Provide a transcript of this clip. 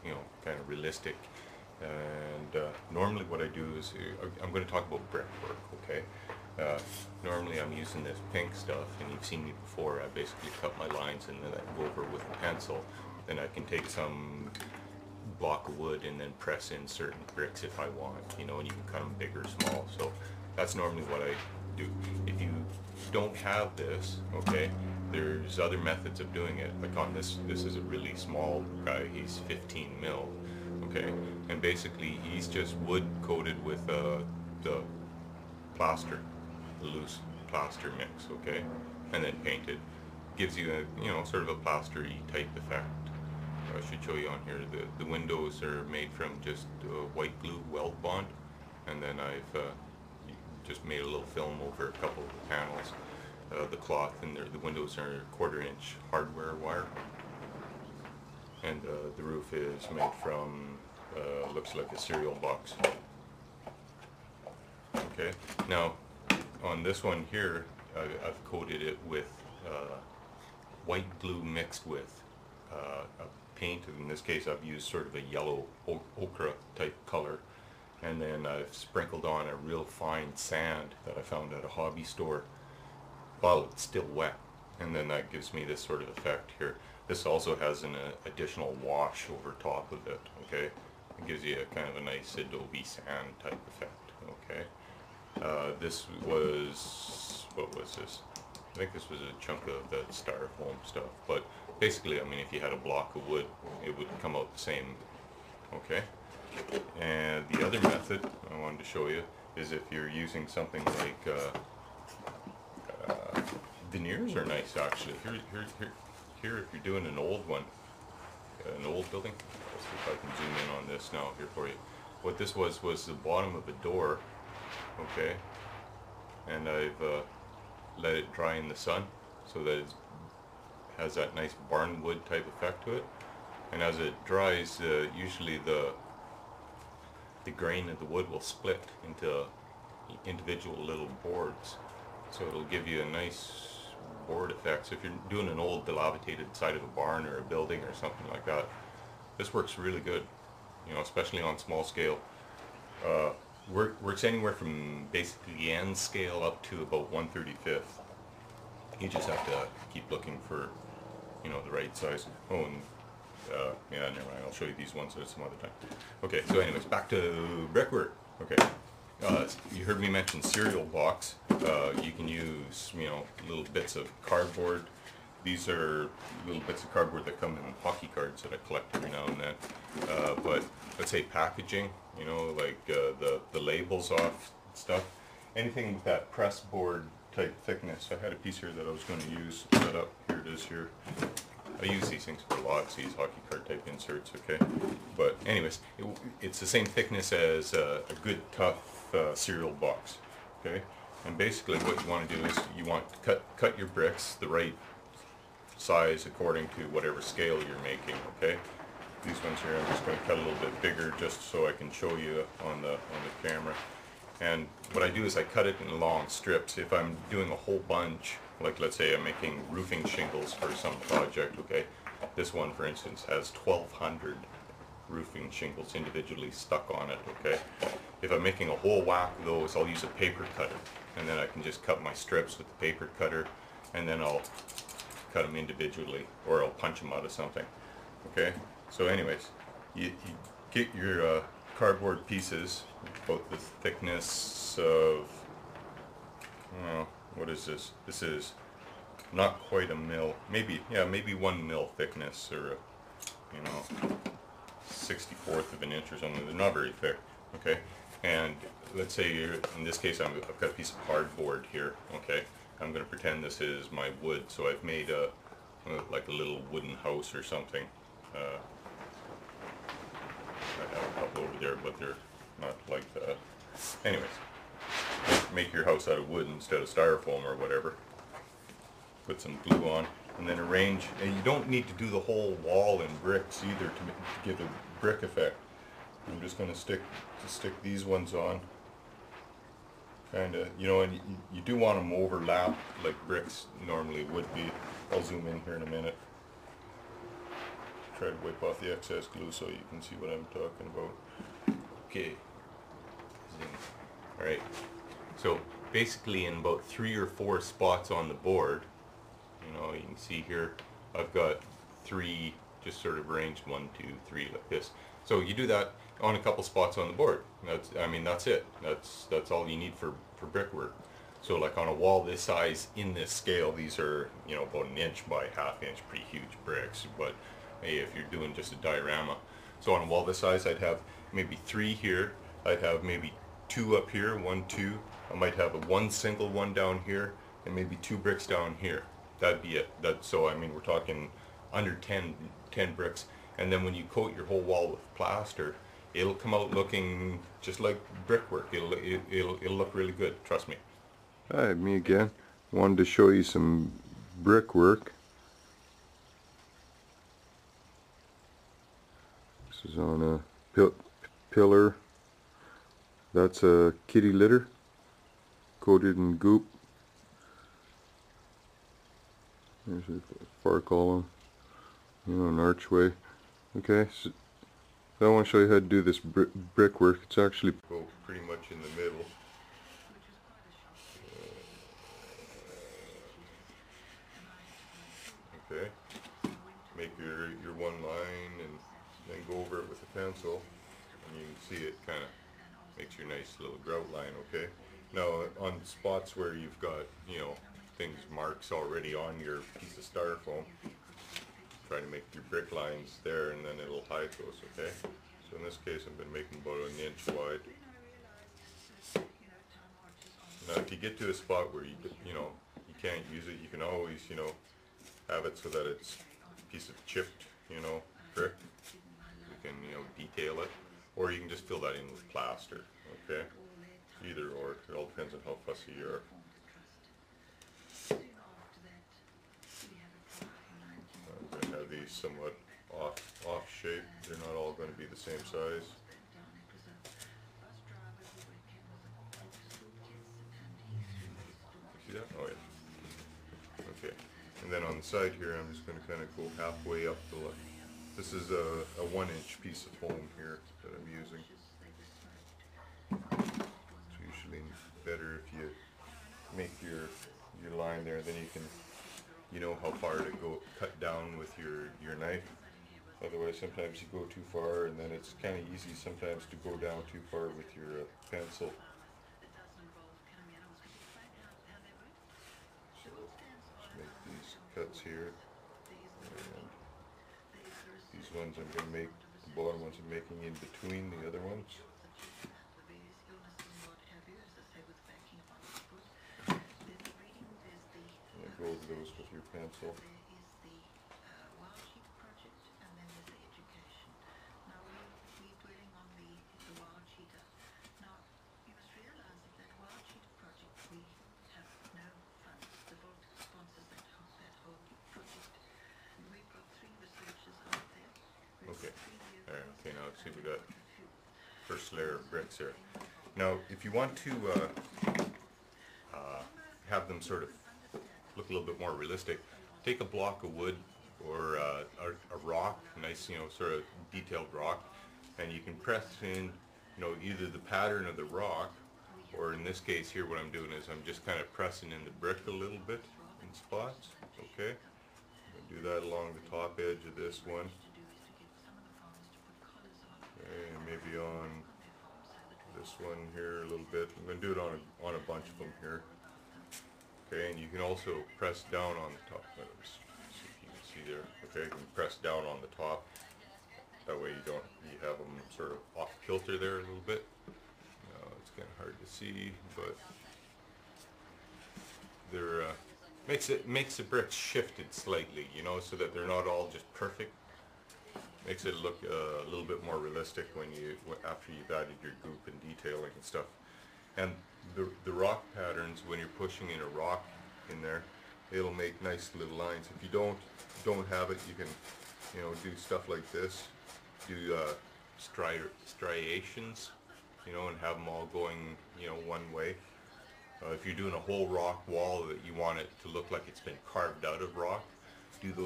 you know, kind of realistic. And normally what I do is, I'm going to talk about brickwork, okay? Uh, Normally I'm using this pink stuff, and you've seen me before. I basically cut my lines and then I go over with a pencil. Then I can take some block of wood and then press in certain bricks if I want, you know, and you can cut them big or small. So that's normally what I do. If you don't have this, okay, there's other methods of doing it. Like on this is a really small guy. He's 15 mil, okay, and basically he's just wood coated with the plaster, the loose plaster mix, okay, and then painted. Gives you a, you know, sort of a plastery type effect. I should show you on here. The windows are made from just white glue weld bond, and then I've just made a little film over a couple of the panels. The cloth and the windows are 1/4 inch hardware wire, and the roof is made from looks like a cereal box. Okay, now on this one here, I've coated it with white glue mixed with a paint. In this case I've used sort of a yellow ochre type color, and then I've sprinkled on a real fine sand that I found at a hobby store while it's still wet, and then that gives me this sort of effect here. This also has an additional wash over top of it, okay? It gives you a kind of a nice adobe sand type effect, okay? This was, what was this? I think this was a chunk of that styrofoam stuff, but basically, I mean, if you had a block of wood, it would come out the same, okay? And the other method I wanted to show you is if you're using something like veneers are nice actually. Here, if you're doing an old one, an old building, let's see if I can zoom in on this now here for you. What this was the bottom of a door, okay? And I've let it dry in the sun so that it has that nice barnwood type effect to it. And as it dries, usually the grain of the wood will split into individual little boards, so it'll give you a nice board effect. So if you're doing an old dilapidated side of a barn or a building or something like that, this works really good, you know, especially on small scale. Works anywhere from basically N scale up to about 1/35. You just have to keep looking for, you know, the right size. Oh, and yeah, never mind. I'll show you these ones at some other time. Okay, so anyways, back to brickwork. Okay, you heard me mention cereal box. You can use, you know, little bits of cardboard. These are little bits of cardboard that come in hockey cards that I collect every now and then. But let's say packaging, you know, like the labels off stuff. Anything with that press board type thickness. I had a piece here that I was going to use set up. Here it is here. I use these things for lots, these hockey card type inserts, okay? But anyways, it's the same thickness as a good tough cereal box, okay? And basically what you want to do is you want to cut your bricks the right size according to whatever scale you're making, okay? These ones here I'm just going to cut a little bit bigger just so I can show you on the camera. And what I do is I cut it in long strips. If I'm doing a whole bunch, like let's say I'm making roofing shingles for some project, okay? This one, for instance, has 1,200 roofing shingles individually stuck on it, okay? If I'm making a whole whack of those, I'll use a paper cutter, and then I can just cut my strips with the paper cutter, and then I'll cut them individually, or I'll punch them out of something, okay? So anyways, you get your cardboard pieces, about the thickness of, what is this? This is not quite a mil, maybe, yeah, maybe 1 mil thickness, or you know, 1/64 of an inch or something. They're not very thick, okay? And let's say in this case I've got a piece of cardboard here, okay? I'm going to pretend this is my wood, so I've made a like a little wooden house or something. I have a couple over there, but they're not like that. Anyways, make your house out of wood instead of styrofoam or whatever. Put some glue on, and then arrange. And you don't need to do the whole wall in bricks either to give a brick effect. I'm just going to stick these ones on, kind of, you know, and you do want them overlap like bricks normally would be. I'll zoom in here in a minute. try to wipe off the excess glue so you can see what I'm talking about. Okay. Alright. So basically in about 3 or 4 spots on the board, you know, you can see here I've got 3 just sort of arranged 1, 2, 3 like this. So you do that on a couple spots on the board. That's it. That's all you need for brickwork. So like on a wall this size in this scale, these are, you know, about 1 inch by 1/2 inch, pretty huge bricks. But hey, if you're doing just a diorama, so on a wall this size, I'd have maybe 3 here. I'd have maybe 2 up here, 1, 2. I might have one single one down here, and maybe 2 bricks down here. That'd be it. So I mean, we're talking under 10 bricks. And then when you coat your whole wall with plaster, it'll come out looking just like brickwork. It'll look really good. Trust me. Hi, me again. Wanted to show you some brickwork. This is on a pillar. That's a kitty litter coated in goop. There's a far column, you know, an archway. Okay, so I want to show you how to do this brickwork. It's actually pretty much in the middle. Okay, make your one line and then go over it with a pencil, and you can see it kind of makes your nice little grout line. Okay, now on spots where you've got, you know, things, marks already on your piece of styrofoam, try to make your brick lines there, and then it'll hide those. Okay, so in this case I've been making about 1 inch wide. Now if you get to a spot where you know, you can't use it, you can always, you know, have it so that it's a piece of chipped, you know, brick. You can, you know, detail it, or you can just fill that in with plaster. Okay, either or. It all depends on how fussy you are. I'm going to have these somewhat off shape. They're not all going to be the same size. See that? Oh yeah. Okay. And then on the side here, I'm just going to kind of go halfway up the left. This is a 1 inch piece of foam here that I'm using. It's usually better if you make your line there, then you know how far to go cut down with your knife. Otherwise sometimes you go too far, and then it's kind of easy sometimes to go down too far with your pencil. So just make these cuts here, and these ones I'm going to make, the bottom ones I'm making in between the other ones. And go over those with your pencil. Okay, alright, okay, now let's see, we got first layer of bricks here. Now, if you want to have them sort of look a little bit more realistic, take a block of wood or a rock, nice, you know, sort of detailed rock, and you can press in, you know, either the pattern of the rock, or in this case here what I'm doing is I'm just kind of pressing in the brick a little bit in spots. Okay, I'm going to do that along the top edge of this one. And maybe on this one here a little bit. I'm going to do it on a bunch of them here. Okay, and you can also press down on the top. Let's see if you can see there. Okay, you can press down on the top. That way you have them sort of off kilter there a little bit. It's kind of hard to see, but they're makes the bricks shifted slightly, you know, so that they're not all just perfect. Makes it look a little bit more realistic after you've added your goop and detailing and stuff. And the rock patterns, when you're pushing in a rock in there, it'll make nice little lines. If you don't have it, you can, you know, do stuff like this. Do striations, you know, and have them all going, you know, one way. If you're doing a whole rock wall that you want it to look like it's been carved out of rock, do those